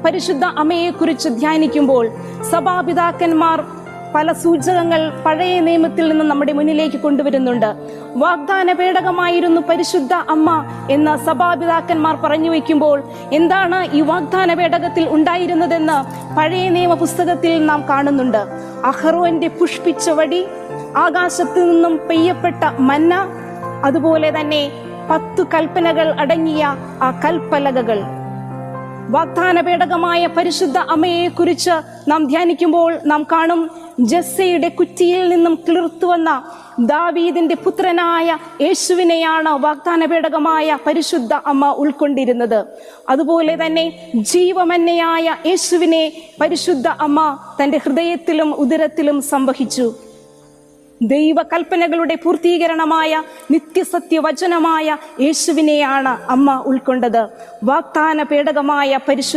പരിശുദ്ധ അമ്മയെക്കുറിച്ച് ധ്യാനിക്കുമ്പോൾ സഭാപിതാക്കന്മാർ പല സൂചകങ്ങൾ പഴയ നിയമത്തിൽ നിന്ന് നമ്മുടെ മുന്നിലേക്ക് കൊണ്ടുവരുന്നുണ്ട്. വാഗ്ദാന പേടകമായിരുന്നു പരിശുദ്ധ അമ്മ എന്ന് സഭാപിതാക്കന്മാർ പറഞ്ഞു വയ്ക്കുമ്പോൾ എന്താണ് ഈ വാഗ്ദാന പേടകത്തിൽ ഉണ്ടായിരുന്നതെന്ന് പഴയ നിയമ പുസ്തകത്തിൽ നാം കാണുന്നുണ്ട്. അഹറോന്റെ പുഷ്പിച്ച വടി, ആകാശത്തു നിന്നും പെയ്യപ്പെട്ട മന്ന, അതുപോലെ തന്നെ 10 കൽപ്പനകൾ അടങ്ങിയ ആ കൽപ്പലകകൾ. വാഗ്ദാന പേടകമായ പരിശുദ്ധ അമ്മയെ കുറിച്ച് നാം ധ്യാനിക്കുമ്പോൾ നാം കാണും ജസ്സയുടെ കുറ്റിയിൽ നിന്നും കിളിർത്തു വന്ന ദാവീദിന്റെ പുത്രനായ യേശുവിനെയാണ് വാഗ്ദാന പേടകമായ പരിശുദ്ധ അമ്മ ഉൾക്കൊണ്ടിരുന്നത്. അതുപോലെ തന്നെ ജീവമന്നയായ യേശുവിനെ പരിശുദ്ധ അമ്മ തൻ്റെ ഹൃദയത്തിലും ഉദരത്തിലും സംവഹിച്ചു. ദൈവകൽപ്പനകളുടെ പൂർത്തീകരണമായ നിത്യസത്യവചനമായ യേശുവിനെയാണ് അമ്മ ഉൾക്കൊണ്ടത്. വാഗ്ദാന പേടകമായ പരിശുദ്ധ